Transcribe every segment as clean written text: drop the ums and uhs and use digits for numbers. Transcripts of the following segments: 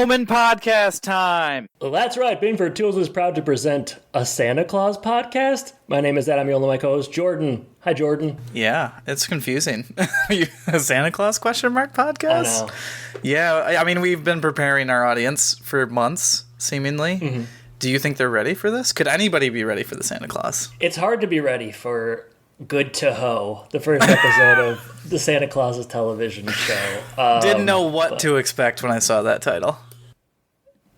Homan podcast time. Well, that's right. Bainford Tools is proud to present a Santa Claus podcast. My name is Adam Yola, my co-host Jordan. Hi, Jordan. Yeah, it's confusing. A Santa Claus podcast? I know. Yeah, I mean, we've been preparing our audience for months, seemingly. Mm-hmm. Do you think they're ready for this? Could anybody be ready for the Santa Claus? It's hard to be ready for Good to Ho, the first episode of the Santa Claus's television show. Didn't know what to expect when I saw that title.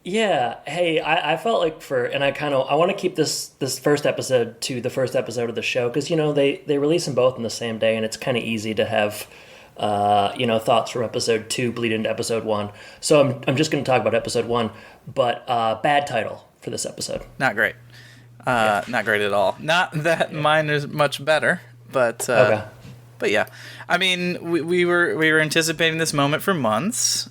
Yeah. Hey, I felt like I want to keep this first episode to the first episode of the show because, they release them both in the same day and it's kind of easy to have, thoughts from episode 2 bleed into episode 1. So I'm just going to talk about episode 1, but bad title for this episode. Not great. Not great at all. Not that mine is much better, but okay. But yeah, I mean, we were anticipating this moment for months.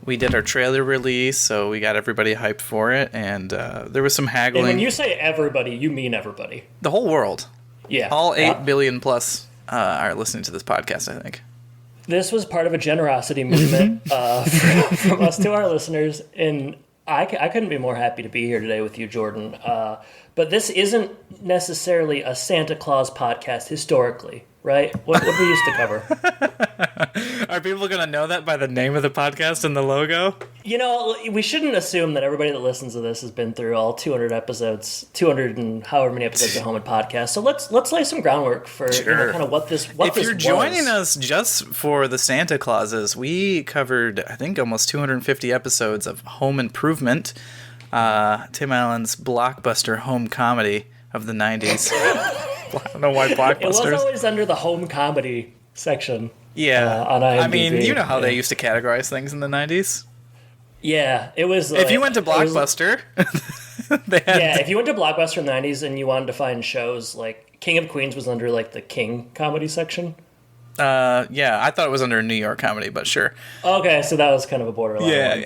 We did our trailer release, so we got everybody hyped for it, and there was some haggling. And when you say everybody, you mean everybody. The whole world. Yeah. All 8 billion plus are listening to this podcast, I think. This was part of a generosity movement from us to our listeners, and I couldn't be more happy to be here today with you, Jordan. But this isn't necessarily a Santa Claus podcast historically, right? What we used to cover. Are people going to know that by the name of the podcast and the logo? We shouldn't assume that everybody that listens to this has been through all 200 episodes, 200 and however many episodes of Home and Podcast. So let's lay some groundwork for kind of what this was. If you're joining us just for the Santa Clauses, we covered, I think, almost 250 episodes of Home Improvement, Tim Allen's blockbuster home comedy of the 90s. I don't know why blockbusters. It was always under the home comedy section. Yeah, on IMDb. I mean, you know how they used to categorize things in the 90s? Yeah, it was... If you went to Blockbuster... if you went to Blockbuster in the 90s and you wanted to find shows, like King of Queens was under, like, the King comedy section. Yeah, I thought it was under New York comedy, but sure. Okay, so that was kind of a borderline one.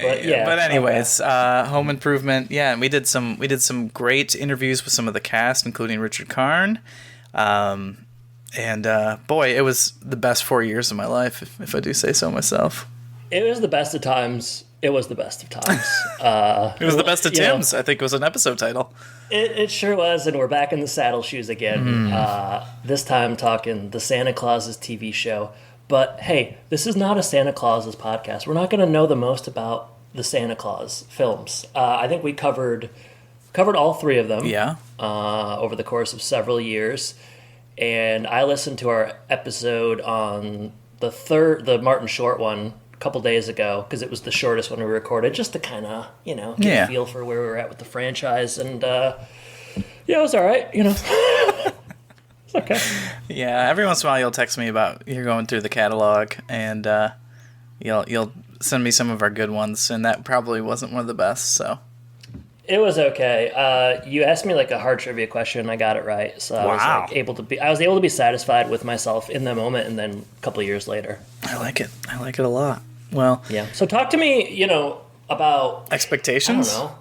But anyways, okay. Home Improvement, yeah, and we did some great interviews with some of the cast, including Richard Karn. And boy, it was the best 4 years of my life, if I do say so myself. It was the best of times. It was the best of times. It was the best of Tim's, I think was an episode title. It sure was, and we're back in the saddle shoes again. This time talking the Santa Claus's TV show. But hey, this is not a Santa Claus's podcast. We're not going to know the most about the Santa Claus films. I think we covered all 3 of them. Yeah. Over the course of several years. And I listened to our episode on the Martin Short one a couple days ago because it was the shortest one we recorded, just to kind of, get a feel for where we were at with the franchise. And it was all right, It's okay. Yeah, every once in a while you'll text me about you're going through the catalog, and you'll send me some of our good ones, and that probably wasn't one of the best, so... It was okay. You asked me like a hard trivia question, and I got it right. So I was able to be satisfied with myself in the moment, and then a couple of years later. I like it. I like it a lot. Well, yeah. So talk to me, about expectations. I don't know.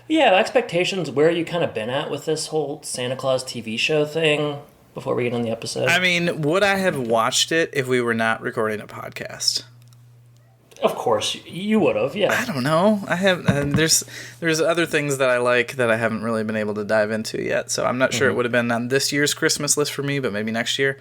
Yeah, expectations. Where you kind of been at with this whole Santa Claus TV show thing before we get on the episode? I mean, would I have watched it if we were not recording a podcast? Of course, you would have, yeah. I don't know. I have. There's other things that I like that I haven't really been able to dive into yet. So I'm not sure it would have been on this year's Christmas list for me, but maybe next year.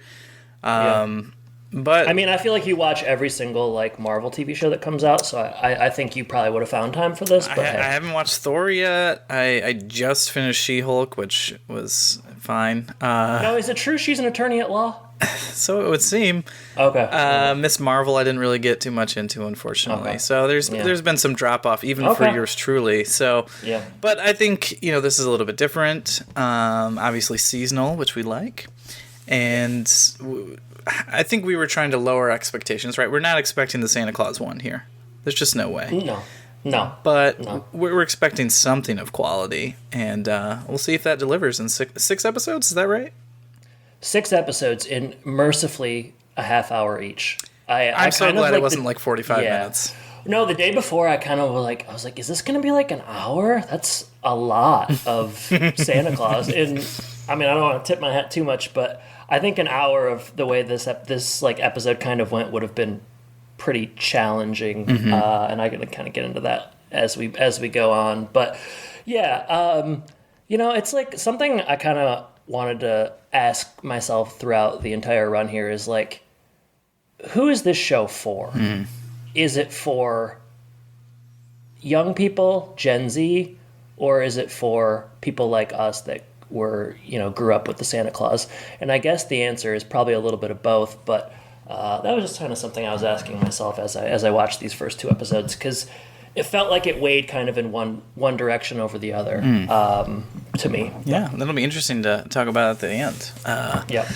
But I mean, I feel like you watch every single like Marvel TV show that comes out, so I think you probably would have found time for this. But I haven't watched Thor yet. I just finished She-Hulk, which was fine. No, is it true she's an attorney at law? So it would seem. Okay. Miss Marvel, I didn't really get too much into, unfortunately. Okay. So there's been some drop off, even for yours truly. So, yeah. But I think this is a little bit different. Obviously seasonal, which we like, and I think we were trying to lower expectations. Right, we're not expecting the Santa Claus one here. There's just no way. No. But we're expecting something of quality, and we'll see if that delivers in six episodes. Is that right? 6 episodes in mercifully a half hour each. I'm so glad it wasn't like 45 minutes. No, the day before I was like, is this going to be like an hour? That's a lot of Santa Claus. And I mean, I don't want to tip my hat too much, but I think an hour of the way this like episode kind of went would have been pretty challenging, and I'm gonna kind of get into that as we go on. But yeah, it's like something I kind of wanted to ask myself throughout the entire run here is like, who is this show for? Is it for young people, Gen Z, or is it for people like us that grew up with the Santa Claus? And I guess the answer is probably a little bit of both, but that was just kind of something I was asking myself as I watched these first 2 episodes, because it felt like it weighed kind of in one direction over the other, to me. Yeah, that'll be interesting to talk about at the end. Yeah.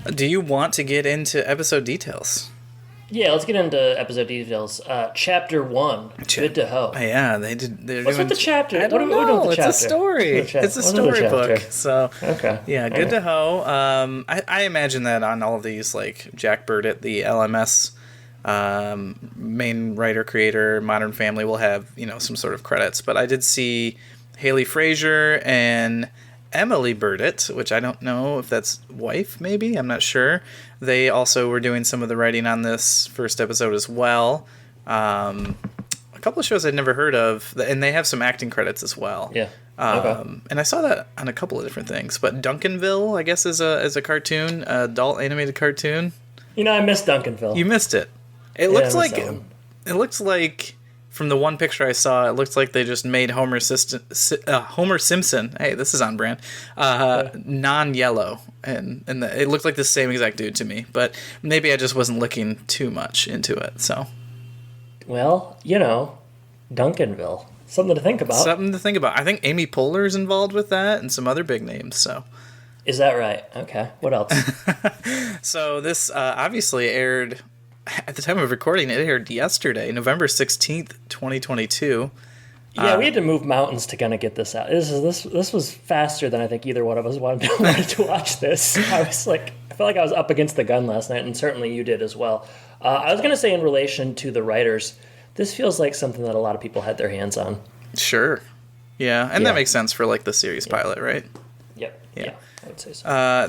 Do you want to get into episode details? Yeah, let's get into episode details. Chapter 1, Good to Ho. Yeah, they did. What's with the chapter? I don't know. It's a story. It's a storybook. So, okay. Yeah, Good to Ho. I imagine that on all of these, like Jack Burdett, the LMS main writer creator, Modern Family will have some sort of credits. But I did see Haley Frazier and Emily Burdett, which I don't know if that's wife, maybe. I'm not sure. They also were doing some of the writing on this first episode as well. A couple of shows I'd never heard of, and they have some acting credits as well. Yeah. And I saw that on a couple of different things. But Duncanville, I guess, is a cartoon, adult animated cartoon. I missed Duncanville. You missed it. It looks like from the one picture I saw, it looks like they just made Homer Simpson. Hey, this is on brand. Non-yellow, and it looked like the same exact dude to me. But maybe I just wasn't looking too much into it. So, well, Duncanville, something to think about. I think Amy Poehler's involved with that, and some other big names. So, is that right? Okay. What else? So this obviously aired. At the time of recording, it aired yesterday, November 16th, 2022. Yeah, we had to move mountains to kind of get this out. This was faster than I think either one of us wanted to watch this. I felt like I was up against the gun last night, and certainly you did as well. I was going to say, in relation to the writers, this feels like something that a lot of people had their hands on. Sure. Yeah, and that makes sense for like the series pilot, right? Yep. Yeah. I would say so.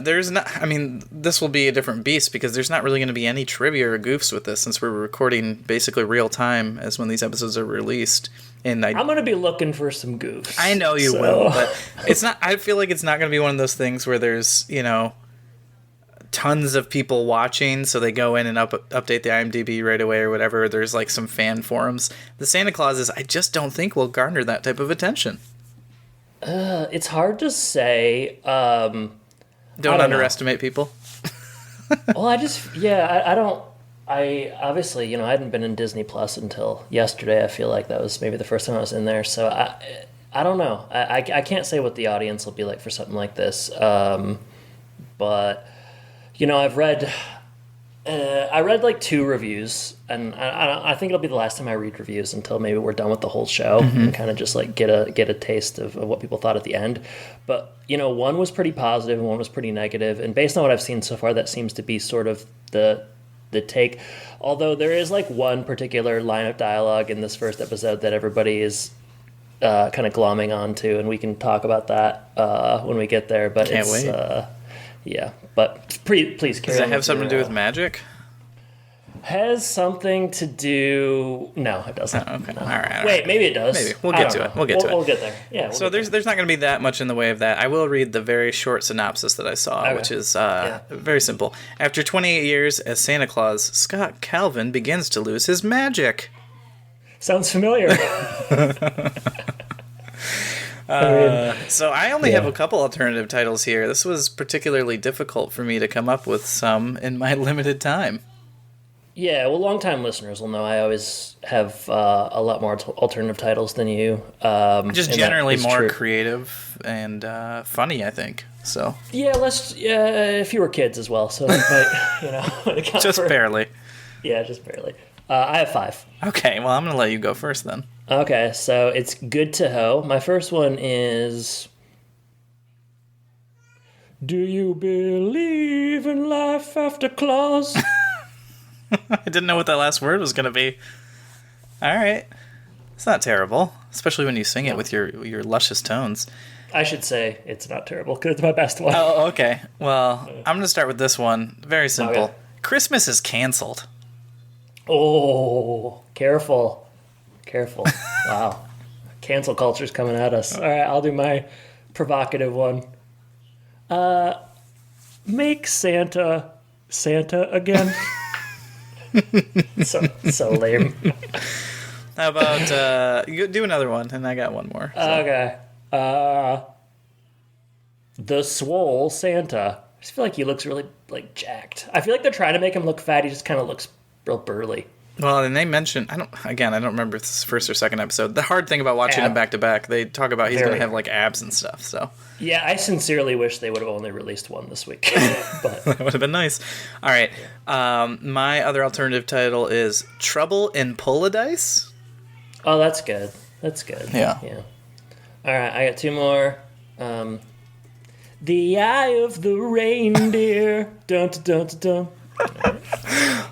This will be a different beast because there's not really going to be any trivia or goofs with this, since we're recording basically real time as when these episodes are released. And I'm going to be looking for some goofs. I know you will, but it's not. I feel like it's not going to be one of those things where there's tons of people watching, so they go in and update the IMDb right away or whatever. There's like some fan forums. The Santa Clauses, I just don't think will garner that type of attention. It's hard to say. Don't underestimate people. Well, I don't. I obviously, I hadn't been in Disney Plus until yesterday. I feel like that was maybe the first time I was in there. So I don't know. I can't say what the audience will be like for something like this. But I've read. I read like 2 reviews, and I think it'll be the last time I read reviews until maybe we're done with the whole show and kind of just like get a taste of what people thought at the end. But one was pretty positive and one was pretty negative, and based on what I've seen so far, that seems to be sort of the take. Although there is like one particular line of dialogue in this first episode that everybody is kind of glomming onto, and we can talk about that when we get there. But Can't wait. Yeah, but please carry on. Does it have something to do with magic? Has something to do... No, it doesn't. Oh, okay. No. All right. Wait, maybe it does. Maybe. We'll get to it. We'll get there. Yeah. There's not going to be that much in the way of that. I will read the very short synopsis that I saw, which is very simple. After 28 years as Santa Claus, Scott Calvin begins to lose his magic. Sounds familiar. So I only have a couple alternative titles here. This was particularly difficult for me to come up with some in my limited time. Yeah, well, longtime listeners will know I always have a lot more alternative titles than you. Just generally more creative and funny, I think. So fewer kids as well. So that might, just barely. Yeah, just barely. I have 5. Okay, well, I'm going to let you go first then. Okay, so it's Good to Ho. My first one is... Do you believe in life after Claus? I didn't know what that last word was going to be. All right. It's not terrible, especially when you sing it with your luscious tones. I should say it's not terrible because it's my best one. Oh, okay. Well, I'm going to start with this one. Very simple. Okay. Christmas is canceled. Oh, careful. Careful. Wow. Cancel culture's coming at us. All right, I'll do my provocative one. Make Santa again. So lame. How about you do another one, and I got one more. So. Okay. The swole Santa. I just feel like he looks really like jacked. I feel like they're trying to make him look fat. He just kind of looks real burly. Well, and they mentioned I don't remember if this is first or second episode. The hard thing about watching them back to back, they talk about he's going to have like abs and stuff. So yeah, I sincerely wish they would have only released one this week, but that would have been nice. All right, my other alternative title is Trouble in Poladice. Oh, that's good. That's good. Yeah. All right, I got two more. The Eye of the Reindeer. Dun dun dun dun.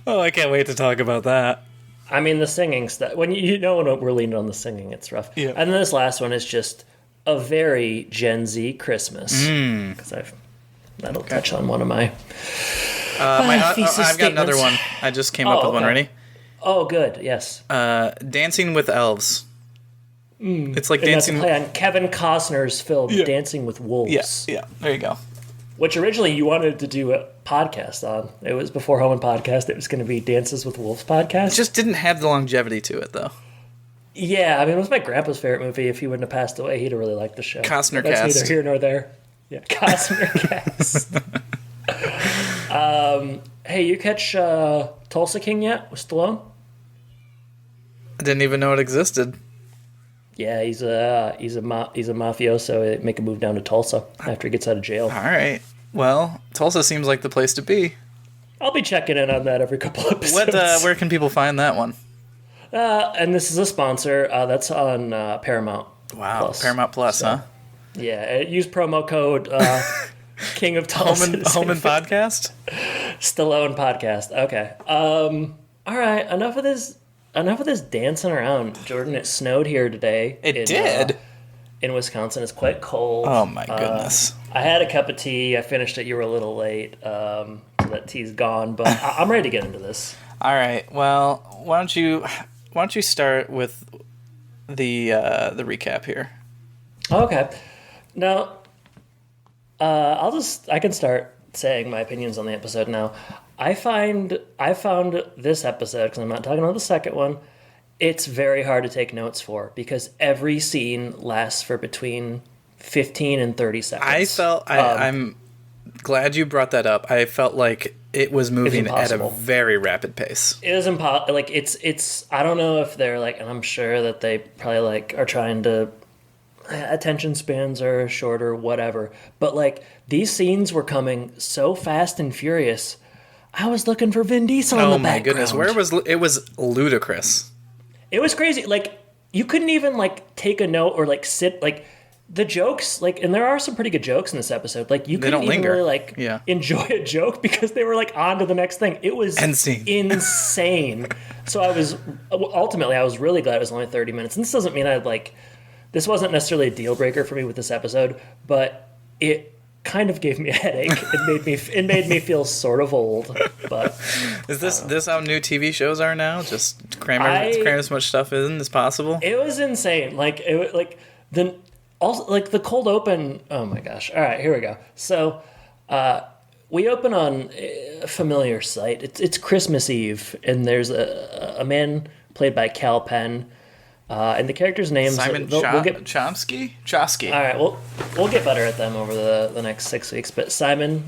Oh, I can't wait to talk about that. I mean, the singing stuff. When we're leaning on the singing, it's rough. Yeah. And then this last one is just a very Gen Z Christmas. Because that'll touch on one of my. I've got another one. I just came up with one. Ready? Oh, good. Yes. Dancing with Elves. It's like dancing. That's a play on Kevin Costner's film Dancing with Wolves. Yeah. There you go. Which originally you wanted to do a podcast on. It was before Home and Podcast. It was going to be Dances with Wolves podcast. It just didn't have the longevity to it, though. Yeah, I mean, it was my grandpa's favorite movie. If he wouldn't have passed away, he'd have really liked the show. Costner That's cast. neither here nor there. Yeah, Costner cast. Hey, you catch Tulsa King yet with Stallone? I didn't even know it existed. Yeah, he's a mafioso. Make a move down to Tulsa after he gets out of jail. All right. Well, Tulsa seems like the place to be. I'll be checking in on that every couple episodes. Where can people find that one? And this is a sponsor. That's on Paramount. Wow, Plus. Paramount Plus, huh? Yeah, use promo code King of Tulsa. Home and Podcast? Stallone Podcast. Okay. All right. Enough of this dancing around, Jordan. It snowed here today. It did? In Wisconsin. It's quite cold. Oh, my goodness. I had a cup of tea. I finished it. You were a little late. So that tea's gone. But I'm ready to get into this. All right. Well, why don't you start with the recap here? Okay. Now, I can start saying my opinions on the episode now. I found this episode, because I'm not talking about the second one, it's very hard to take notes for, because every scene lasts for between 15 and 30 seconds. I'm glad you brought that up. I felt like it was moving at a very rapid pace. It is impossible. Like, it's I don't know if they're like, and I'm sure that they probably like are trying to, attention spans are shorter, whatever. But like, these scenes were coming so fast and furious. I was looking for Vin Diesel in the background. Oh my goodness, it was ludicrous. It was crazy. Like, you couldn't even like take a note or like sit, like the jokes, like, and there are some pretty good jokes in this episode. Like, you couldn't even really like enjoy a joke because they were like on to the next thing. It was insane. So I was really glad it was only 30 minutes. And this doesn't mean this wasn't necessarily a deal breaker for me with this episode, but it kind of gave me a headache. It made me feel sort of old. But is this how new TV shows are now? Just cram as much stuff in as possible. It was insane. The cold open. Oh my gosh! All right, here we go. So we open on a familiar sight. It's Christmas Eve, and there's a man played by Kal Penn. And the character's name's Simon Chomsky. All right, we'll get better at them over the next 6 weeks. But Simon,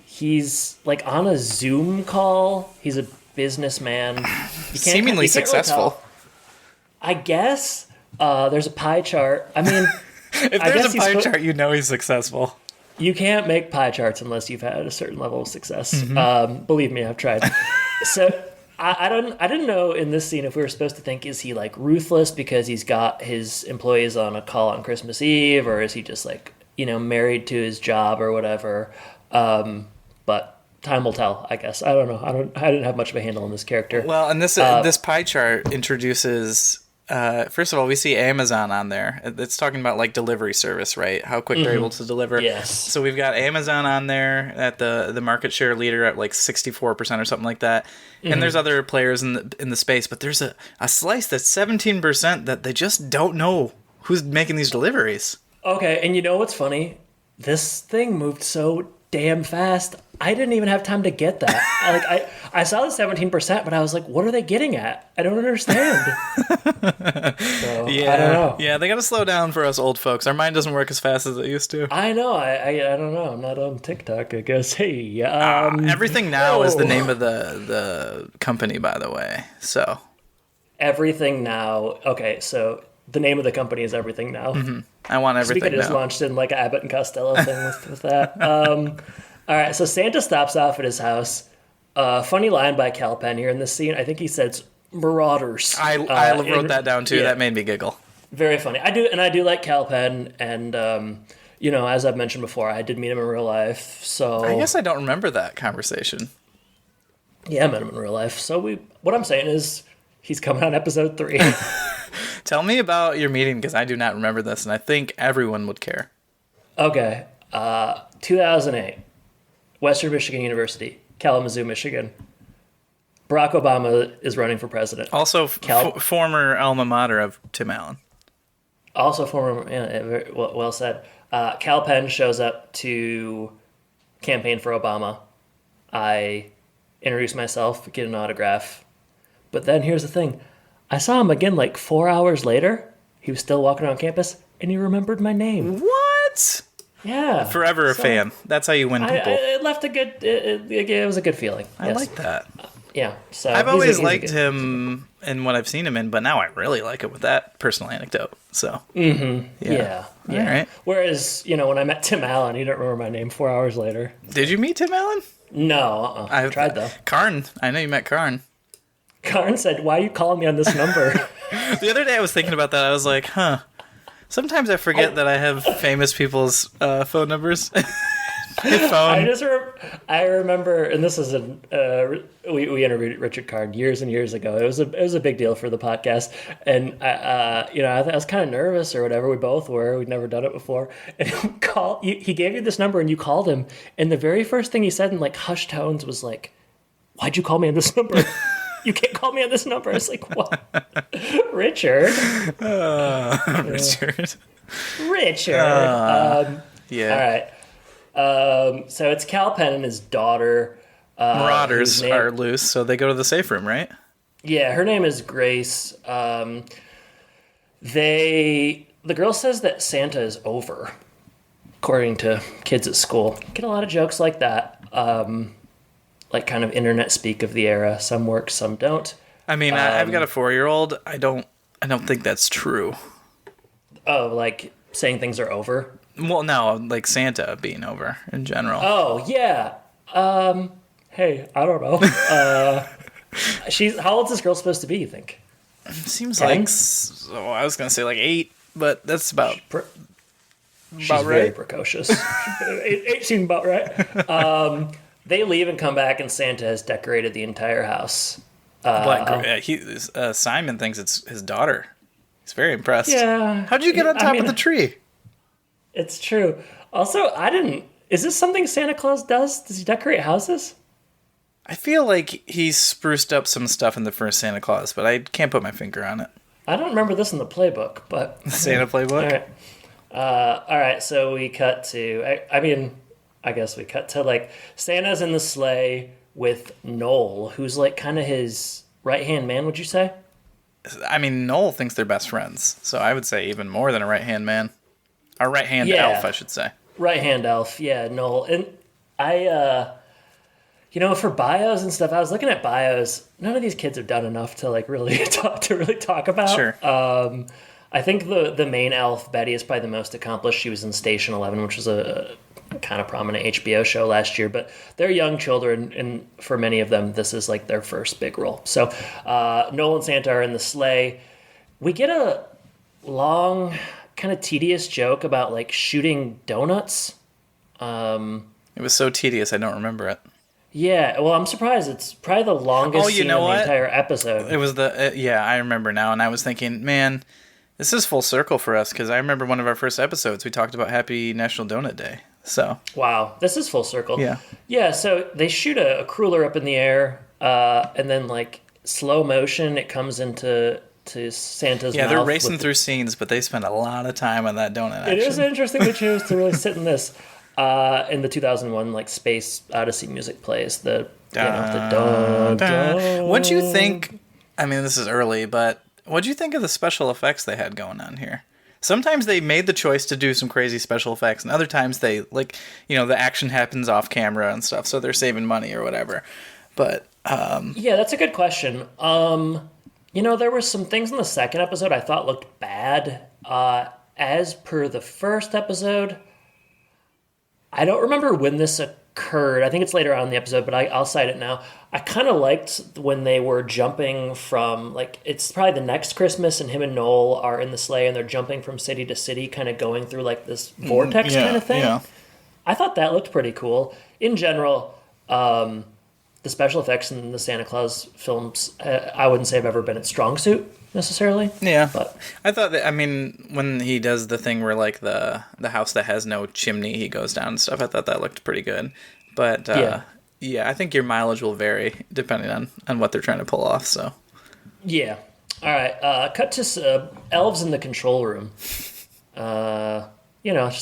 he's like on a Zoom call. He's a businessman. Seemingly successful. Really, I guess. There's a pie chart. I mean, if there's a pie chart, you know he's successful. You can't make pie charts unless you've had a certain level of success. Mm-hmm. Believe me, I've tried. So. I didn't know in this scene if we were supposed to think, is he like ruthless because he's got his employees on a call on Christmas Eve, or is he just like, married to his job or whatever? But time will tell, I guess. I don't know. I didn't have much of a handle on this character. Well, and this pie chart introduces first of all, we see Amazon on there. It's talking about like delivery service, right? How quick they're able to deliver. Yes. So we've got Amazon on there at the market share leader at like 64% or something like that. And there's other players in the space, but there's a slice that's 17% that they just don't know who's making these deliveries. Okay, and you know what's funny? This thing moved so damn fast. I didn't even have time to get that. I saw the 17%, but I was like, what are they getting at? I don't understand. So, Yeah, I don't know. yeah, they gotta slow down for us old folks. Our mind doesn't work as fast as it used to. I know. I don't know. I'm not on TikTok. I guess. Hey. Everything Now is the name of the company, by the way. So Everything Now. Okay, so the name of the company is Everything Now. I want everything Speaking just now. launched in like an Abbott and Costello thing with that. All right, so Santa stops off at his house. Funny line by Kal Penn here in this scene. I think he said marauders. I wrote that down too. Yeah. That made me giggle. Very funny. I do like Kal Penn, and as I've mentioned before, I did meet him in real life. So I guess I don't remember that conversation. yeah, I met him in real life. So what I'm saying is he's coming on episode 3. Tell me about your meeting, because I do not remember this, and I think everyone would care. Okay, 2008, Western Michigan University, Kalamazoo, Michigan. Barack Obama is running for president. Also, former alma mater of Tim Allen. Also former, yeah, well said. Kal Penn shows up to campaign for Obama. I introduce myself, get an autograph. But then here's the thing. I saw him again like 4 hours later. He was still walking around campus, and he remembered my name. What? Yeah. Forever a fan. That's how you win people. It left a good, it was a good feeling. I like that. Yeah. So I've always liked him in what I've seen him in, but now I really like it with that personal anecdote. So. Yeah. All right. Whereas, when I met Tim Allen, he didn't remember my name 4 hours later. Did you meet Tim Allen? No. I tried though. Karn. I know you met Karn. Karn said, "Why are you calling me on this number?" The other day I was thinking about that. I was like, sometimes I forget that I have famous people's phone numbers. My phone. I remember, and this is we interviewed Richard Karn years and years ago. It was a big deal for the podcast, and I was kind of nervous or whatever. We both were. We'd never done it before. And he gave you this number, and you called him, and the very first thing he said in like hushed tones was like, "Why'd you call me on this number?" You can't call me on this number. I was like, what? Richard? Richard. Yeah. All right. So it's Kal Penn and his daughter. Marauders are loose, so they go to the safe room, right? Yeah, her name is Grace. The girl says that Santa is over, according to kids at school. Get a lot of jokes like that. Like kind of internet speak of the era. Some work, some don't. I mean, I've got a 4-year-old. I don't think that's true. Oh, like saying things are over? Well, no, like Santa being over in general. Oh, yeah. Hey, I don't know. How old is this girl supposed to be, you think? Seems 10? like, I was going to say like 8, but that's about She's right. very precocious. 8 seemed about right. They leave and come back, and Santa has decorated the entire house. Simon thinks it's his daughter. He's very impressed. Yeah. How'd you get on top of the tree? It's true. Also, is this something Santa Claus does? Does he decorate houses? I feel like he spruced up some stuff in the first Santa Claus, but I can't put my finger on it. I don't remember this in the playbook, but... Santa playbook? All right, so we cut to... I guess we cut to, like, Santa's in the sleigh with Noel, who's, like, kind of his right-hand man, would you say? I mean, Noel thinks they're best friends, so I would say even more than a right-hand man. A right-hand elf, I should say. Right-hand elf, yeah, Noel. And for bios and stuff, I was looking at bios. None of these kids have done enough to, like, really talk about. Sure. I think the main elf, Betty, is probably the most accomplished. She was in Station 11, which was a kind of prominent HBO show last year, but they're young children, and for many of them, this is like their first big role. So Noel and Santa are in the sleigh. We get a long, kind of tedious joke about like shooting donuts. It was so tedious, I don't remember it. Yeah, well, I'm surprised. It's probably the longest Oh, you scene know in the what? entire It episode. was yeah, I remember now, and I was thinking, man, this is full circle for us because I remember one of our first episodes we talked about Happy National Donut Day. So Wow, this is full circle. yeah, Yeah, so they shoot a cruller up in the air, and then like slow motion, it comes into to Santa's yeah, mouth. they're racing through scenes, but they spend a lot of time on that donut It is action. interesting they chose to really sit in this. In the 2001 like Space Odyssey music plays the the dun dun. What'd you think? I mean, this is early, but what'd you think of the special effects they had going on here? Sometimes they made the choice to do some crazy special effects, and other times they the action happens off camera and stuff, so they're saving money or whatever. But Yeah, that's a good question. There were some things in the second episode I thought looked bad. As per the first episode, I don't remember when this occurred. I think it's later on in the episode, but I'll cite it now. I kind of liked when they were jumping from, like, it's probably the next Christmas, and him and Noel are in the sleigh, and they're jumping from city to city, kind of going through, like, this vortex kind of thing. Yeah. I thought that looked pretty cool. In general, the special effects in the Santa Claus films, I wouldn't say have ever been its strong suit necessarily. Yeah, But I thought that. I mean, when he does the thing where like the house that has no chimney, he goes down and stuff. I thought that looked pretty good. But yeah, I think your mileage will vary depending on what they're trying to pull off. So yeah. All right. Cut to elves in the control room. Just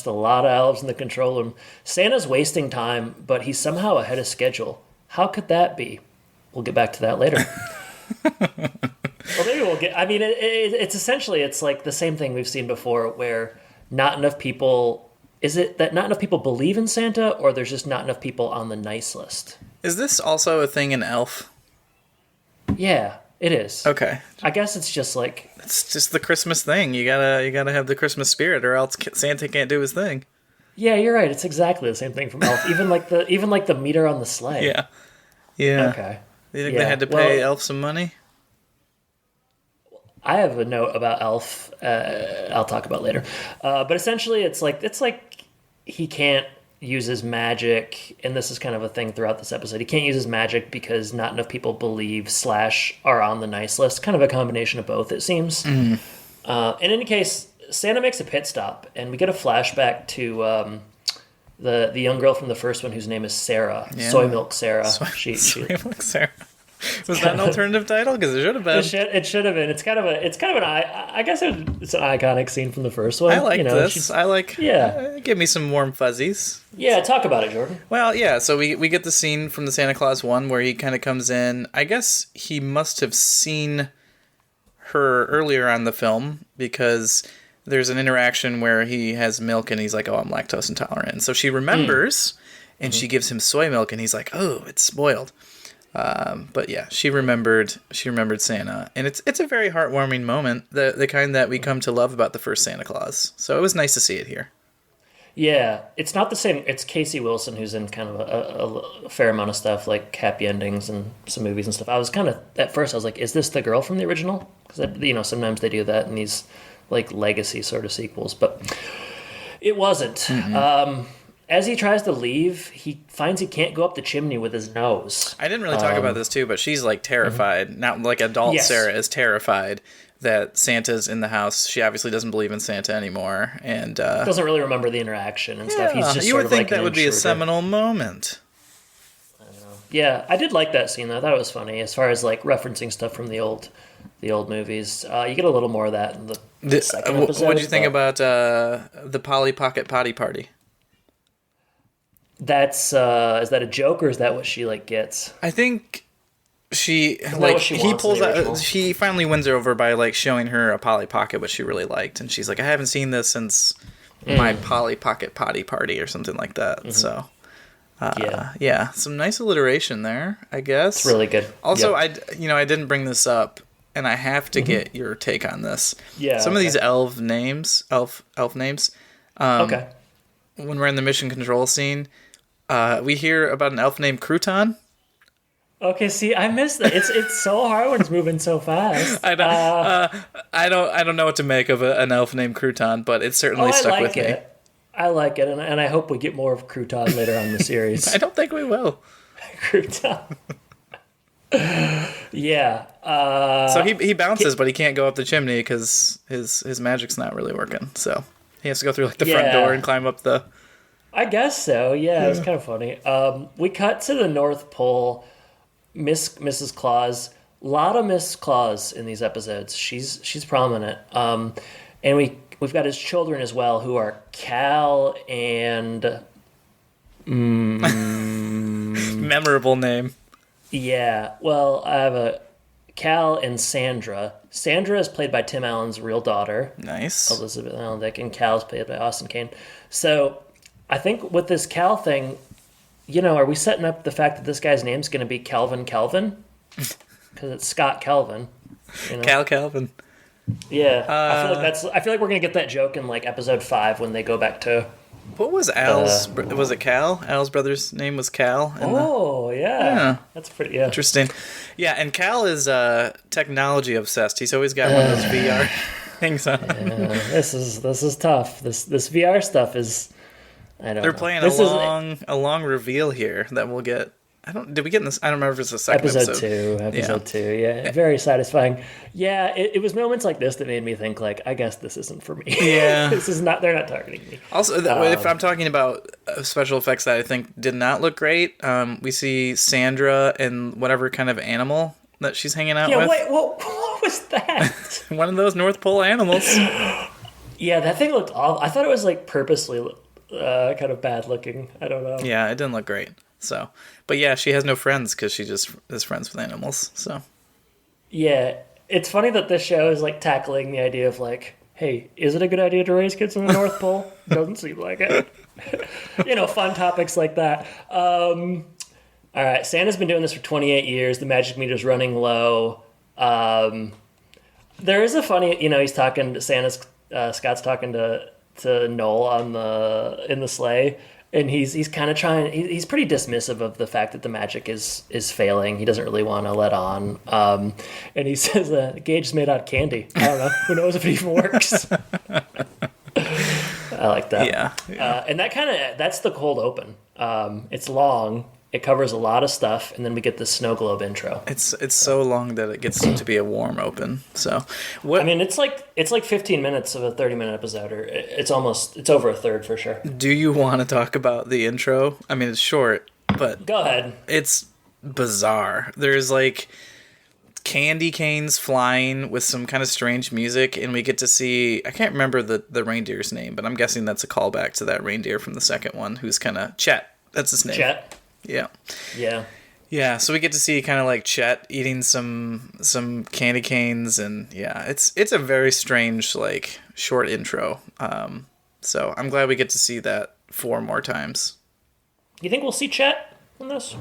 a lot of elves in the control room. Santa's wasting time, but he's somehow ahead of schedule. How could that be? We'll get back to that later. Well, maybe we'll get. I mean, it's essentially it's like the same thing we've seen before, where not enough people. Is it that not enough people believe in Santa, or there's just not enough people on the nice list? is this also a thing in Elf? Yeah, it is. Okay, I guess it's just like it's just the Christmas thing. You gotta have the Christmas spirit, or else Santa can't do his thing. yeah, you're right. It's exactly the same thing from Elf. Even like the meter on the sleigh. Yeah, yeah. Okay. You think Yeah, they had to pay well- Elf some money? I have a note about Elf. I'll talk about later. But essentially, it's like he can't use his magic, and this is kind of a thing throughout this episode. He can't use his magic because not enough people believe / are on the nice list. Kind of a combination of both, it seems. In any case, Santa makes a pit stop, and we get a flashback to the young girl from the first one whose name is Sarah, Yeah. Soy Milk Sarah. Soy Milk Sarah. Was that an alternative title? Because it should have been. It should have been. It's kind of an I guess it's an iconic scene from the first one. I like this. she's- I like. Yeah. Give me some warm fuzzies. Yeah, talk about it, Jordan. Well, yeah. So we get the scene from the Santa Claus one where he kind of comes in. I guess he must have seen her earlier on the film because there's an interaction where he has milk and he's like, "Oh, I'm lactose intolerant." And so she remembers, and she gives him soy milk, and he's like, "Oh, it's spoiled." But yeah, she remembered Santa, and it's a very heartwarming moment, the kind that we come to love about the first Santa Claus. So it was nice to see it here. Yeah, it's not the same. It's Casey Wilson who's in kind of a fair amount of stuff, like Happy Endings and some movies and stuff. I was kind of at first I was like, is this the girl from the original? Because sometimes they do that in these like legacy sort of sequels, but it wasn't. As he tries to leave, he finds he can't go up the chimney with his nose. I didn't really talk about this too, but she's like terrified. Not like adult Yes. Sarah is terrified that Santa's in the house. She obviously doesn't believe in Santa anymore, and Doesn't really remember the interaction and stuff. He's just you sort would of think like that an would be a intruder. seminal moment. Yeah, I did like that scene though. I thought it was funny as far as like referencing stuff from the old movies. You get a little more of that in the second episode. What did you think but about the Polly Pocket Potty Party? That's is that a joke or is that what she like gets? I think she that like what she he wants in pulls the out. original? He finally wins her over by like showing her a Polly Pocket, which she really liked, and she's like, "I haven't seen this since my Polly Pocket Potty Party or something like that." So. Yeah, some nice alliteration there, I guess. It's really good. Also, Yep. I didn't bring this up, and I have to get your take on this. Yeah, Some of okay. these elf names, Okay. when we're in the mission control scene, we hear about an elf named Crouton. Okay, see, I missed that. It's so hard when it's moving so fast. I don't know what to make of an elf named Crouton, but it certainly I stuck like with me. it. I like it, and I hope we get more of Crouton later on in the series. I don't think we will. crouton. Yeah. So he bounces, but he can't go up the chimney because his magic's not really working. So he has to go through like the front door and climb up the. I guess so. Yeah, it's kind of funny. We cut to the North Pole. Mrs. Claus. A lot of Miss Claus in these episodes. She's prominent. And we've got his children as well, who are Kal and Memorable name. Yeah. Well, I have a Kal and Sandra. Sandra is played by Tim Allen's real daughter, Nice. Elizabeth Allen Dick, and Cal is played by Austin Kane. So I think with this Kal thing, are we setting up the fact that this guy's name's going to be Calvin? Because it's Scott Calvin. Cal Calvin. Yeah, I feel like we're gonna get that joke in like episode 5 when they go back to. What was Al's? Was it Cal? Al's brother's name was Cal. Yeah, that's pretty Interesting. Yeah, and Cal is technology obsessed. He's always got one of those VR things on. Yeah, this is tough. This VR stuff is. I don't know. They're playing a long reveal here that we'll get. Did we get in this? I don't remember if it's the second episode. Episode 2. Yeah, very satisfying. Yeah, it was moments like this that made me think, like, I guess this isn't for me. Yeah. They're not targeting me. Also, if I'm talking about special effects that I think did not look great, we see Sandra and whatever kind of animal that she's hanging out with. Yeah, wait, what was that? One of those North Pole animals. Yeah, that thing looked awful. I thought it was, like, purposely kind of bad looking. I don't know. Yeah, it didn't look great. So, but yeah, she has no friends because she just is friends with animals. So, yeah, it's funny that this show is like tackling the idea of like, hey, is it a good idea to raise kids in the North Pole? Doesn't seem like it. Fun topics like that. All right, Santa's been doing this for 28 years. The magic meter's running low. There is a funny, he's talking to Scott's talking to Noel in the sleigh. And he's kind of trying. He's pretty dismissive of the fact that the magic is failing. He doesn't really want to let on. And he says the gauge's made out of candy. I don't know. Who knows if it even works? I like that. Yeah. And that's the cold open. It's long. It covers a lot of stuff, and then we get the snow globe intro. It's so long that it gets to be a warm open. So what? I mean, it's like 15 minutes of a 30-minute episode, or it's over a third for sure. Do you want to talk about the intro? I mean, it's short, but go ahead. It's bizarre. There's like candy canes flying with some kind of strange music, and we get to see, I can't remember the reindeer's name, but I'm guessing that's a callback to that reindeer from the second one, who's kind of Chet. That's his name. Chet. Yeah. Yeah. Yeah, so we get to see kind of like Chet eating some candy canes, and yeah, it's a very strange like short intro. So I'm glad we get to see that 4 more times. You think we'll see Chet in this?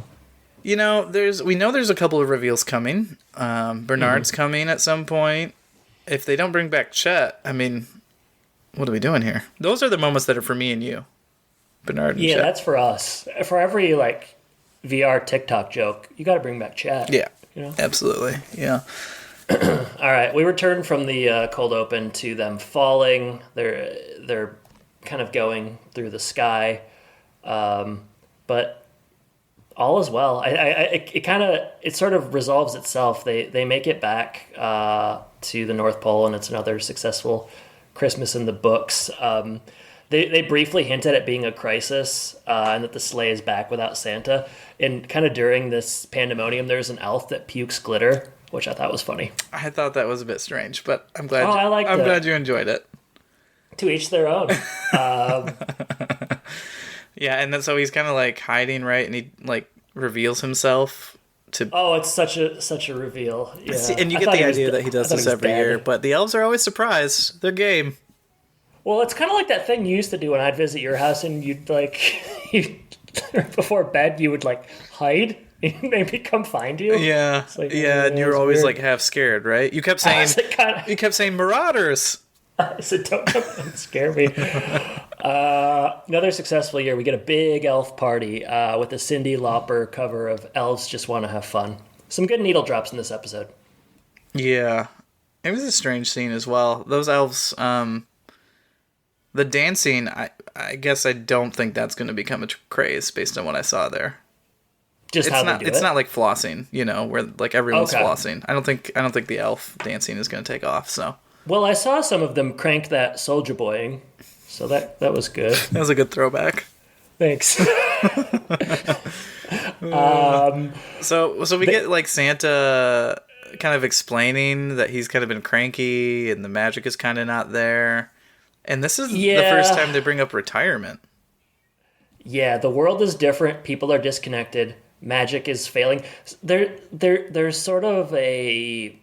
We know there's a couple of reveals coming. Bernard's coming at some point. If they don't bring back Chet, I mean, what are we doing here? Those are the moments that are for me and you. Bernard and Chet. Yeah, that's for us. For every like VR TikTok joke, you got to bring back Chet. Yeah, absolutely. Yeah. All right, we return from the cold open to them falling. They're kind of going through the sky, but all is well. It sort of resolves itself. They make it back to the North Pole, and it's another successful Christmas in the books. They briefly hint at it being a crisis, and that the sleigh is back without Santa. And kind of during this pandemonium, there's an elf that pukes glitter, which I thought was funny. I thought that was a bit strange, but I'm glad. I'm glad you enjoyed it. To each their own. Yeah, and then so he's kind of like hiding, right? And he like reveals himself to. Oh, it's such a reveal. Yeah, and you get the idea that he does this every year, but the elves are always surprised. They're game. Well, it's kind of like that thing you used to do when I'd visit your house, and you'd like, before bed, you would like hide, and maybe come find you. Yeah, like, and you were always weird. Like half scared, right? You kept saying, you kept saying marauders. I said, don't come and scare me. Another successful year. We get a big elf party with a Cyndi Lauper cover of "Elves Just Want to Have Fun." Some good needle drops in this episode. Yeah, it was a strange scene as well. Those elves. The dancing, I guess I don't think that's going to become a craze based on what I saw there. Just how they do it? It's not like flossing, you know, where like everyone's Okay. flossing. I don't think the elf dancing is going to take off. So Well, I saw some of them crank that Soldier Boying, so that was good. that was a good throwback. Thanks. So we get like Santa kind of explaining that he's kind of been cranky and the magic is kind of not there. And this is the first time they bring up retirement. Yeah, the world is different. People are disconnected. Magic is failing. There's sort of a,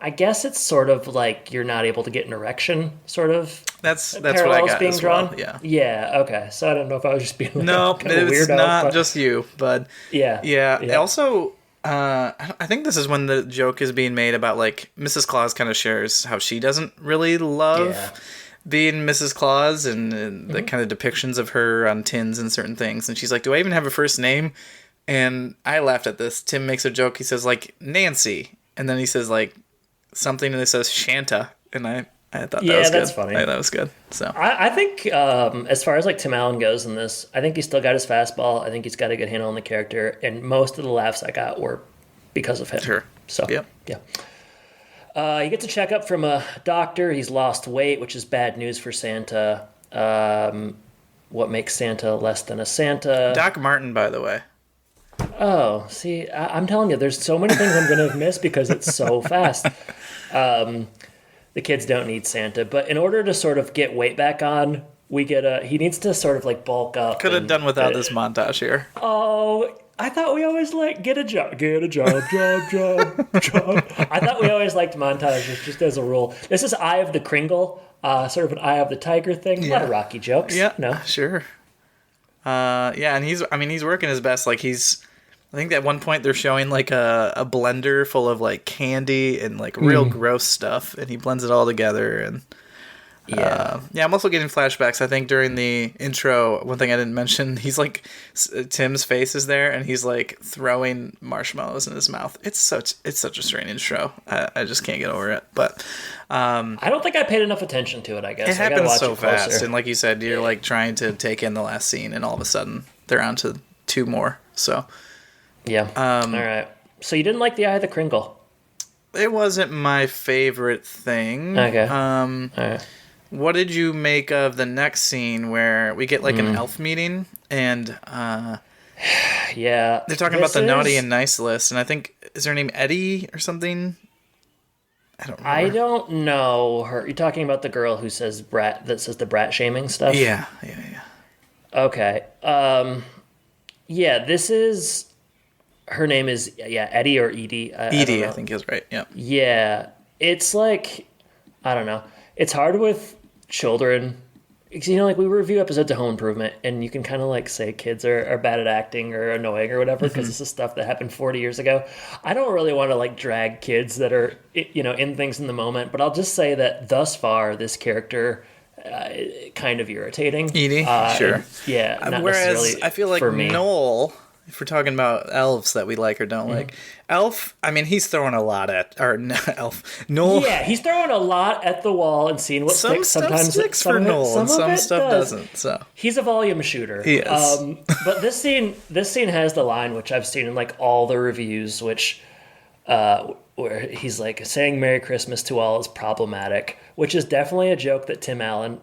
I guess it's sort of like you're not able to get an erection, sort of. That's what I Parallels got being as drawn. well. Yeah. Yeah. Okay. So I don't know if I was just being like No, kind of it's weirdo, not but just you, but yeah. yeah. Also, I think this is when the joke is being made about like Mrs. Claus kind of shares how she doesn't really love Yeah. being Mrs. Claus and the kind of depictions of her on tins and certain things. And she's like, "Do I even have a first name?" And I laughed at this. Tim makes a joke. He says like Nancy, and then he says like something, and it says Shanta, and I thought that was good. that's funny. That was good. So I think as far as like Tim Allen goes in this, I think he's still got his fastball. I think he's got a good handle on the character, and most of the laughs I got were because of him. Sure. So Yep. yeah. He gets a checkup from a doctor. He's lost weight, which is bad news for Santa. What makes Santa less than a Santa? Doc Martin, by the way. Oh, see, I'm telling you, there's so many things I'm going to miss because it's so fast. The kids don't need Santa, but in order to sort of get weight back on, he needs to sort of like bulk up. Could have done without this montage here. Oh, I thought we always get a job. I thought we always liked montages just as a rule. This is Eye of the Kringle, sort of an Eye of the Tiger thing. A lot of Rocky jokes. Yeah, No. sure. Yeah, and he's working his best. Like I think at one point they're showing like a blender full of like candy and like real gross stuff, and he blends it all together. And yeah, I'm also getting flashbacks. I think during the intro, one thing I didn't mention, he's like Tim's face is there, and he's like throwing marshmallows in his mouth. It's such a strange intro. I just can't get over it. But I don't think I paid enough attention to it. I guess it I gotta happens watch so it closer. fast, and like you said, you're like trying to take in the last scene, and all of a sudden they're on to two more. So Yeah. All right. So you didn't like the Eye of the Kringle? it wasn't my favorite thing. Okay. All right. What did you make of the next scene where we get like an elf meeting and Yeah. they're talking about the naughty and nice list, and I think is her name Eddie or something? I don't remember. I don't know her. You're talking about the girl who says the brat shaming stuff? Yeah. Okay. Yeah, this is her name is Eddie or Edie. Edie, I think is right. Yeah. Yeah. It's like I don't know. It's hard with children. 'Cause, you know, like we review episodes of Home Improvement, and you can kind of like say kids are bad at acting or annoying or whatever because this is stuff that happened 40 years ago. I don't really want to like drag kids that are in things in the moment, but I'll just say that thus far this character kind of irritating. Edie, sure. Yeah. Not Whereas necessarily I feel like for me. Noel, if we're talking about elves that we like or don't like, Elf, I mean, he's throwing a lot at, or no, Elf, Noel. Yeah, he's throwing a lot at the wall and seeing what Some sticks. stuff Sometimes sticks some for of it- Noel, and of some it stuff does. doesn't. So He's a volume shooter. He is. But this scene has the line which I've seen in like all the reviews, which where he's like saying "Merry Christmas to all" is problematic, which is definitely a joke that Tim Allen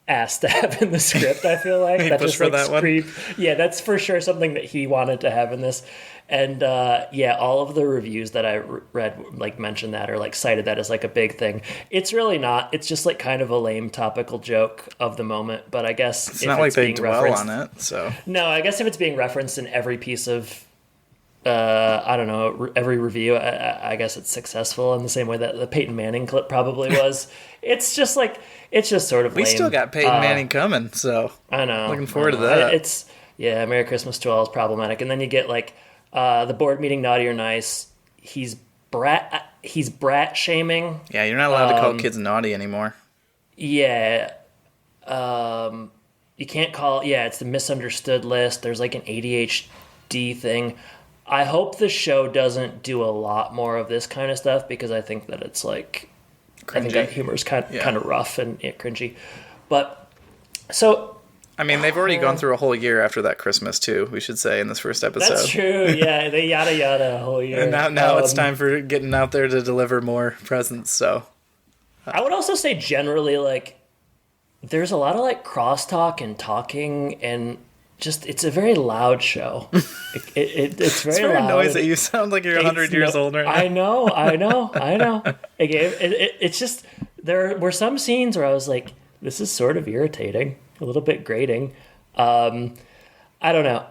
asked to have in the script. I feel like He that pushed just for like that one? Yeah, that's for sure something that he wanted to have in this. And all of the reviews that I read like mentioned that or like cited that as like a big thing. It's really not. It's just like kind of a lame topical joke of the moment. But I guess it's not like they dwell on it. So no, I guess if it's being referenced in every piece of I don't know, every review, I guess it's successful in the same way that the Peyton Manning clip probably was. It's just sort of we lame. still got Peyton Manning coming. So I know. Looking forward to that. It's Merry Christmas to all is problematic, and then you get like the board meeting naughty or nice. He's brat shaming. yeah, you're not allowed to call kids naughty anymore. Yeah. You can't call. Yeah, it's the misunderstood list. There's like an ADHD thing. I hope the show doesn't do a lot more of this kind of stuff because I think that it's like Cringy. I think that humor is kind of rough and cringy. But so I mean, they've already gone through a whole year after that Christmas, too, we should say, in this first episode. That's true, yeah. They yada yada a whole year. And now it's time for getting out there to deliver more presents, so. I would also say generally, like, there's a lot of, like, crosstalk and talking, and just, it's a very loud show. It's very loud. Noisy. You sound like you're 100 years old right now. I know. It's just, there were some scenes where I was like, this is sort of irritating, a little bit grating. I don't know.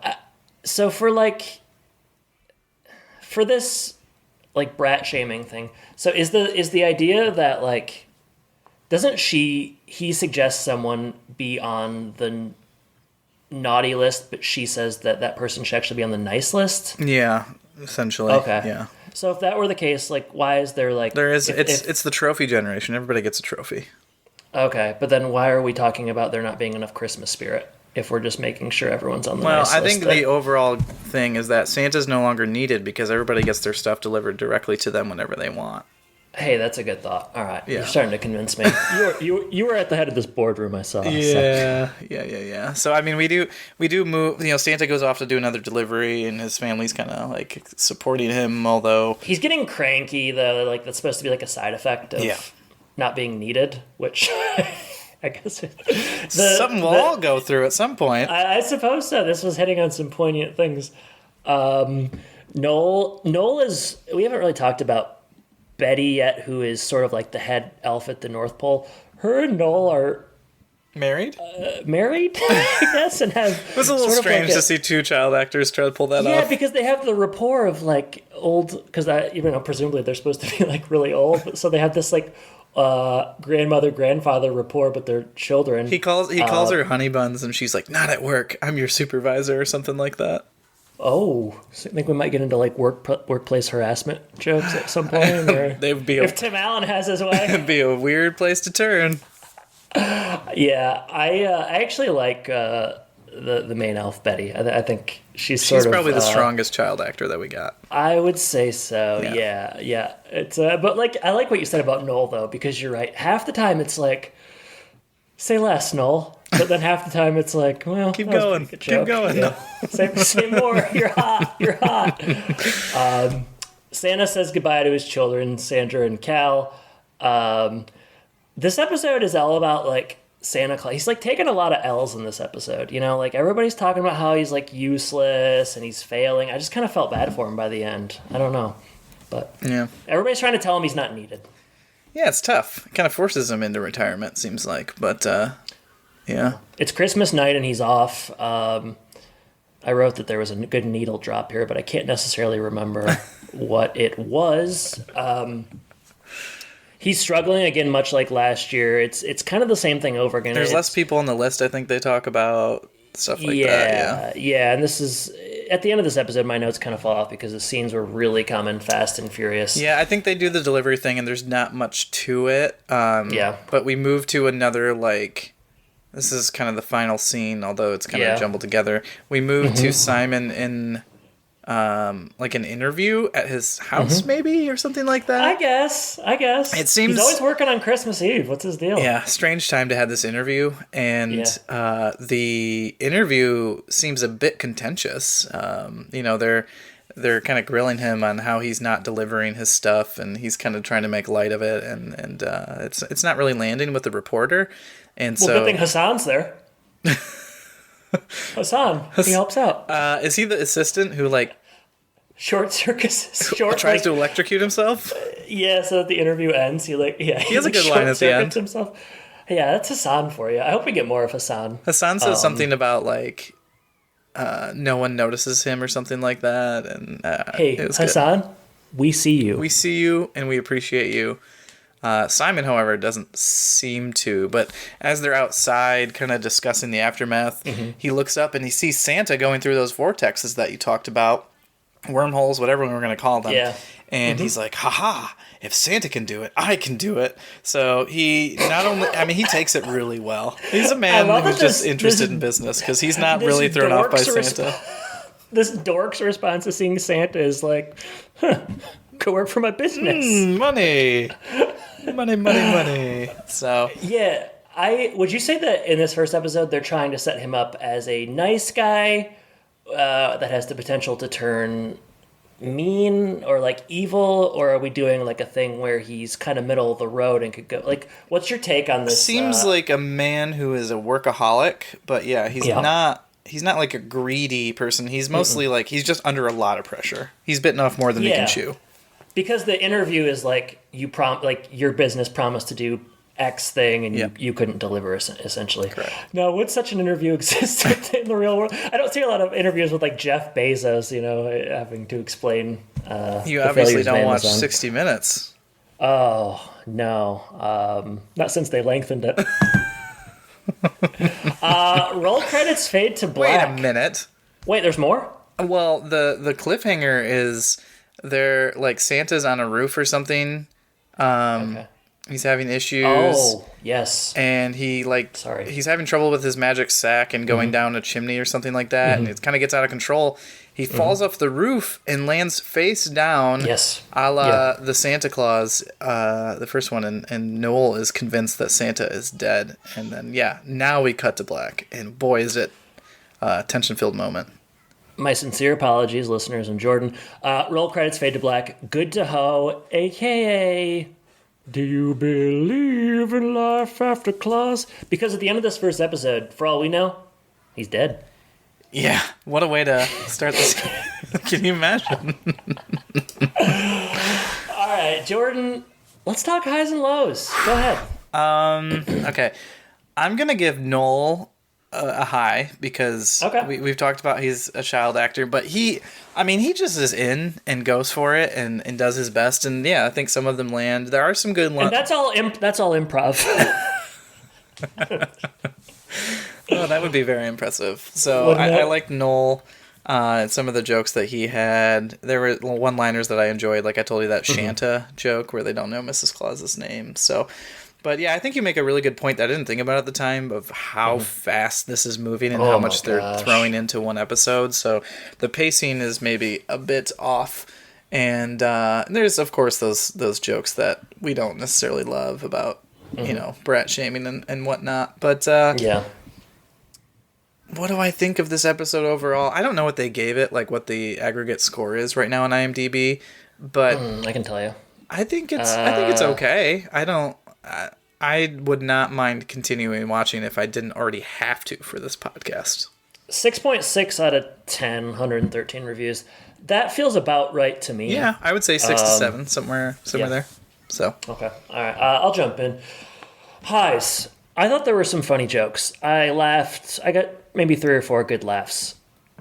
So for this, like, brat shaming thing, so is the idea that, like, he suggests someone be on the naughty list, but she says that person should actually be on the nice list? Yeah, essentially. Okay. Yeah. So if that were the case, like, why is there, like... It's the trophy generation. Everybody gets a trophy. Okay, but then why are we talking about there not being enough Christmas spirit if we're just making sure everyone's on the nice list? Well, I think the overall thing is that Santa's no longer needed because everybody gets their stuff delivered directly to them whenever they want. Hey, that's a good thought. All right, Yeah. You're starting to convince me. You were at the head of this boardroom, I saw. Yeah. So I mean, we do move. You know, Santa goes off to do another delivery, and his family's kind of like supporting him. Although he's getting cranky, though. Like, that's supposed to be like a side effect of not being needed, which I guess something we'll all go through at some point. I suppose so. This was hitting on some poignant things. Noel is. We haven't really talked about Betty yet, who is sort of like the head elf at the North Pole. Her and Noel are married, I guess, and have. It was a little strange to see two child actors try to pull that off. Yeah, because they have the rapport of, like, old. Because presumably they're supposed to be, like, really old. So they have this, like, grandmother grandfather rapport, but they're children. He calls her honey buns, and she's like, "Not at work. I'm your supervisor," or something like that. Oh, so I think we might get into, like, workplace harassment jokes at some point. Or if Tim Allen has his way, it'd be a weird place to turn. Yeah, I actually like the main elf, Betty. I think she's probably the strongest child actor that we got. I would say so. Yeah. It's but, like, I like what you said about Noel, though, because you're right. Half the time it's like, say less, Noel. But then half the time it's like, well, keep going. Yeah. Say more. You're hot. Santa says goodbye to his children, Sandra and Kal. This episode is all about, like, Santa Claus. He's, like, taking a lot of L's in this episode. You know, like, everybody's talking about how he's, like, useless and he's failing. I just kind of felt bad for him by the end. I don't know. But yeah, everybody's trying to tell him he's not needed. Yeah, it's tough. It kind of forces him into retirement, seems like. But, yeah. It's Christmas night and he's off. I wrote that there was a good needle drop here, but I can't necessarily remember what it was. He's struggling again, much like last year. It's kind of the same thing over again. There's less people on the list, I think they talk about stuff like that. Yeah, and this is... At the end of this episode, my notes kind of fall off because the scenes were really coming fast and furious. Yeah, I think they do the delivery thing and there's not much to it. But we move to another, like... This is kind of the final scene, although it's kind of jumbled together. We move to Simon in, like, an interview at his house, maybe, or something like that. I guess. It seems... He's always working on Christmas Eve. What's his deal? Yeah, strange time to have this interview. And the interview seems a bit contentious. You know, they're kind of grilling him on how he's not delivering his stuff, and he's kind of trying to make light of it, and it's not really landing with the reporter. And good thing Hassan's there. Hassan, he helps out. Is he the assistant who, like, tries to electrocute himself? Yeah, so that the interview ends, he has a good line at the end. Himself. Yeah, that's Hassan for you. I hope we get more of Hassan. Hassan says something about, like, no one notices him or something like that. And hey, Hassan, we see you. We see you, and we appreciate you. Simon, however, doesn't seem to. But as they're outside kind of discussing the aftermath, he looks up and he sees Santa going through those vortexes that you talked about. Wormholes, whatever we're going to call them. Yeah. And he's like, haha, if Santa can do it, I can do it. So he not only, I mean, he takes it really well. He's a man who's just interested in business because he's not really thrown off by Santa. This dork's response to seeing Santa is like, go work for my business. Money. Money. So. Yeah. Would you say that in this first episode they're trying to set him up as a nice guy that has the potential to turn mean or like evil, or are we doing like a thing where he's kind of middle of the road and could go like? What's your take on this? Seems like a man who is a workaholic, but yeah, he's Yeah. not. He's not like a greedy person. He's mostly like he's just under a lot of pressure. He's bitten off more than he Yeah. can chew. Because the interview is like like your business promised to do X thing and Yep. you couldn't deliver essentially. Correct. Now, would such an interview exist in the real world? I don't see a lot of interviews with like Jeff Bezos, having to explain. You the obviously failures of don't watch Amazon. 60 Minutes. Oh no, not since they lengthened it. Roll credits fade to Wait black. a minute. Wait, there's more? Well, the cliffhanger is they're like Santa's on a roof or something. Okay. He's having issues. Oh, yes. And he Sorry. he's having trouble with his magic sack and going down a chimney or something like that, and it kind of gets out of control. He falls off the roof and lands face down. Yes. A la Yeah. the Santa Claus, the first one, and Noel is convinced that Santa is dead. And then now we cut to black, and boy is it a tension-filled moment. My sincere apologies, listeners and Jordan. Roll credits fade to black. Good to Ho, a.k.a. Do you believe in life after Claus? Because at the end of this first episode, for all we know, he's dead. Yeah, what a way to start this. Can you imagine? All right, Jordan, let's talk highs and lows. Go ahead. Okay, I'm gonna give Noel a high because we've talked about he's a child actor, but he just is in and goes for it and does his best, and yeah, I think some of them land. There are some good ones. And that's all improv. Oh, that would be very impressive. So I liked Noel. Some of the jokes that he had, there were one-liners that I enjoyed. Like I told you that Shanta joke where they don't know Mrs. Claus's name. So, but yeah, I think you make a really good point that I didn't think about at the time of how fast this is moving and how much they're throwing into one episode. So the pacing is maybe a bit off. And there's of course those jokes that we don't necessarily love about brat shaming and whatnot. But Yeah. what do I think of this episode overall? I don't know what they gave it, like what the aggregate score is right now on IMDb, but I can tell you. I think it's okay. I would not mind continuing watching if I didn't already have to for this podcast. 6.6 out of 10, 113 reviews. That feels about right to me. Yeah, I would say 6 to 7, somewhere there. So Okay. All right. I'll jump in. Highs. I thought there were some funny jokes. I laughed. I got maybe 3 or 4 good laughs.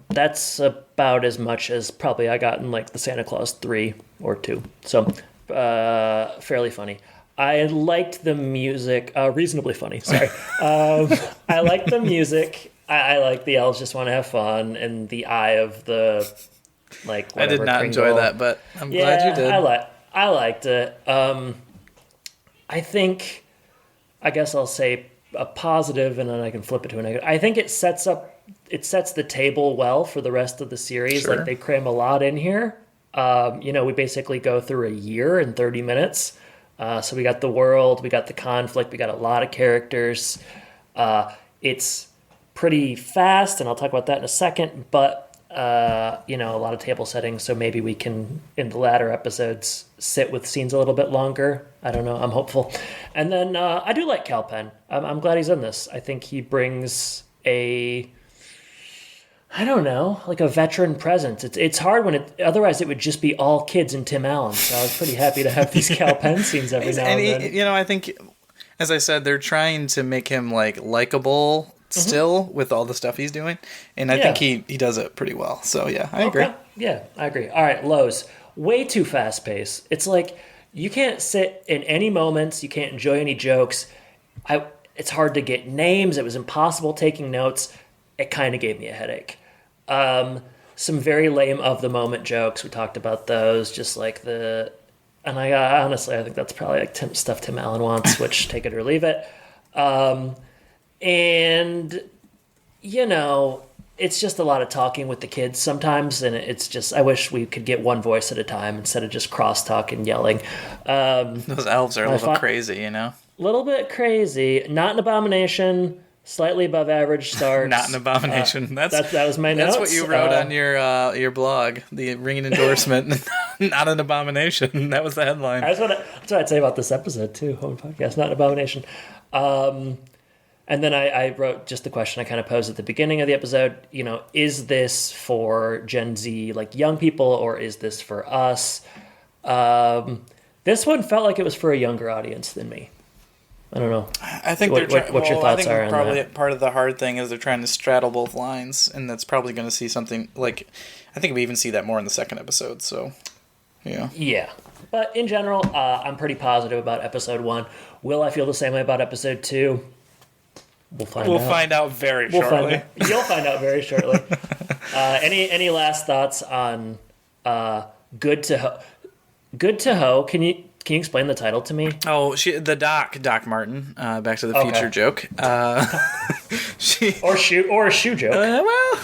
That's about as much as probably I got in like the Santa Claus 3 or 2. So fairly funny. I liked the music. Reasonably funny. Sorry. I liked the music. I like the elves just want to have fun and the eye of the like. I did not Kringle. enjoy that, but I'm glad you did. I liked it. I think. I guess I'll say a positive, and then I can flip it to a negative. I think it sets the table well for the rest of the series. Sure. Like they cram a lot in here. We basically go through a year in 30 minutes. So we got the world, we got the conflict, we got a lot of characters. It's pretty fast, and I'll talk about that in a second, but a lot of table settings, so maybe we can, in the latter episodes, sit with scenes a little bit longer. I don't know, I'm hopeful. And then I do like Kal Penn. I'm glad he's in this. I think he brings a veteran presence. It's hard when otherwise it would just be all kids and Tim Allen. So I was pretty happy to have these Kal Penn scenes every now and then. I think, as I said, they're trying to make him likable still with all the stuff he's doing, and I think he does it pretty well. So yeah, I agree. Yeah, I agree. All right, lows. Way too fast paced. It's like you can't sit in any moments. You can't enjoy any jokes. It's hard to get names. It was impossible taking notes. It kind of gave me a headache. Some very lame of the moment jokes. We talked about those. Just like and I honestly, I think that's probably like stuff Tim Allen wants, which take it or leave it. And it's just a lot of talking with the kids sometimes, and it's just I wish we could get one voice at a time instead of just crosstalk and yelling. Those elves are a little crazy, little bit crazy. Not an abomination. Slightly above average starts. Not an abomination. That was my notes. That's what you wrote on your blog. The ringing endorsement. Not an abomination. That was the headline. That's what I'd say about this episode too. Home podcast, not an abomination. And then I wrote just the question I kind of posed at the beginning of the episode. You know, is this for Gen Z, like young people, or is this for us? This one felt like it was for a younger audience than me. I don't know. I think what your thoughts are on probably that. part of the hard thing is they're trying to straddle both lines, and that's probably going to see something like. I think we even see that more in the second episode. So, yeah. Yeah, but in general, I'm pretty positive about episode 1. Will I feel the same way about episode 2? We'll find out very shortly. You'll find out very shortly. Any last thoughts on Good to Ho? Good to Ho. Can you explain the title to me? Oh, Doc Martin, Back to the Future joke. Or a shoe joke. Well,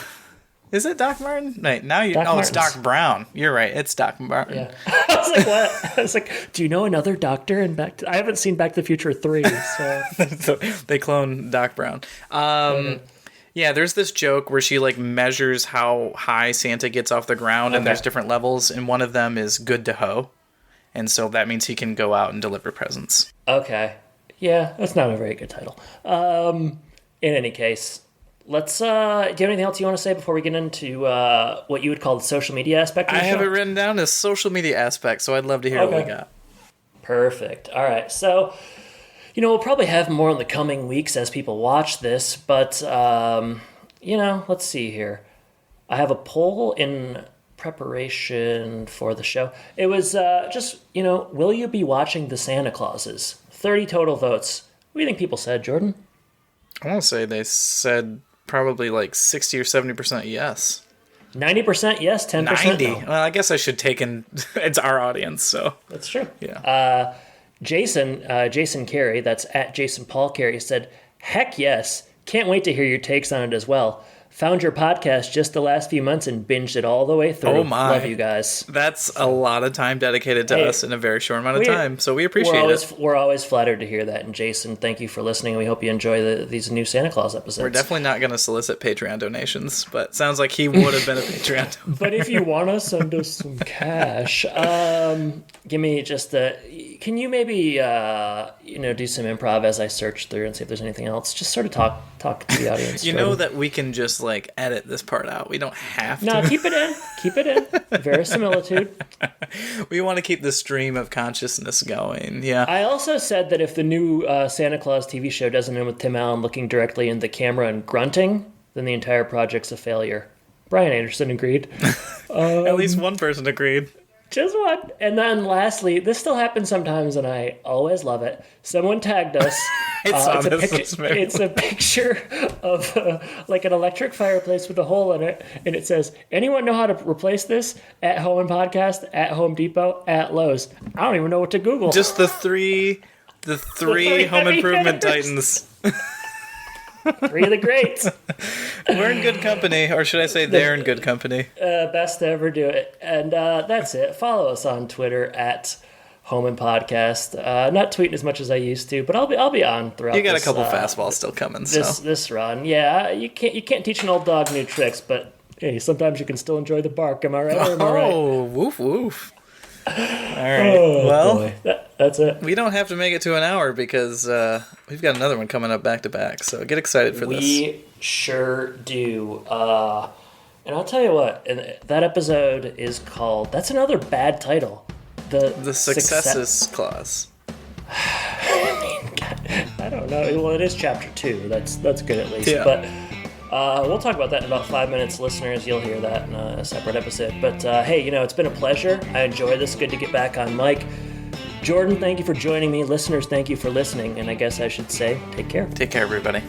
is it Doc Martin? Wait, now you. It's Doc Brown. You're right. It's Doc Martin. Yeah. I was like, what? I was like, do you know another doctor in Back to? I haven't seen Back to the Future 3, so. So they clone Doc Brown. Yeah, there's this joke where she like measures how high Santa gets off the ground, and there's different levels, and one of them is good to ho. And so that means he can go out and deliver presents. Okay. Yeah, that's not a very good title. In any case, let's... do you have anything else you want to say before we get into what you would call the social media aspect of the show? I have it written down as social media aspect, so I'd love to hear what we got. Perfect. All right. So, we'll probably have more in the coming weeks as people watch this, but, let's see here. I have a poll in preparation for the show. It was will you be watching the Santa Clauses? 30 total votes. What do you think people said, Jordan? I want to say they said probably like 60 or 70% yes. 90% yes, 10% 90. no. Well, I guess I should take in it's our audience, so. That's true. Yeah. Jason Carey, that's at Jason Paul Carey, said, heck yes. Can't wait to hear your takes on it as well. Found your podcast just the last few months and binged it all the way through. Oh my. Love you guys. That's a lot of time dedicated to us in a very short amount of time, so we appreciate it. We're always flattered to hear that. And Jason, thank you for listening. We hope you enjoy these new Santa Claus episodes. We're definitely not going to solicit Patreon donations, but sounds like he would have been a Patreon donor. But if you want to send us some cash, give me just can you maybe do some improv as I search through and see if there's anything else? Just sort of talk to the audience. You know that we can just like edit this part out. We don't have to. No, keep it in. Keep it in. Verisimilitude. We want to keep the stream of consciousness going. Yeah. I also said that if the new Santa Claus TV show doesn't end with Tim Allen looking directly in the camera and grunting, then the entire project's a failure. Brian Anderson agreed. At least one person agreed. Just one. And then lastly, this still happens sometimes, and I always love it. Someone tagged us. It's a picture of like an electric fireplace with a hole in it, and it says, anyone know how to replace this? At Home and Podcast, at Home Depot, at Lowe's. I don't even know what to Google. Just the three home improvement titans. 3 of the greats. We're in good company, or should I say they're in good company. Best to ever do it. And that's it. Follow us on Twitter at Home and Podcast. Not tweeting as much as I used to, but I'll be on throughout. You got a couple fastballs still coming. This run. Yeah, you can't teach an old dog new tricks, but hey, sometimes you can still enjoy the bark. Am I right? Oh, woof woof. All right. That's it. We don't have to make it to an hour because we've got another one coming up back to back. So get excited for this. We sure do. And I'll tell you what, that episode is called. That's another bad title. The Successes Clause. I don't know. Well, it is chapter 2. That's good at least. Yeah. But we'll talk about that in about 5 minutes, listeners. You'll hear that in a separate episode. But hey, it's been a pleasure. I enjoyed this. Good to get back on mic. Jordan, thank you for joining me. Listeners, thank you for listening. And I guess I should say, take care. Take care, everybody.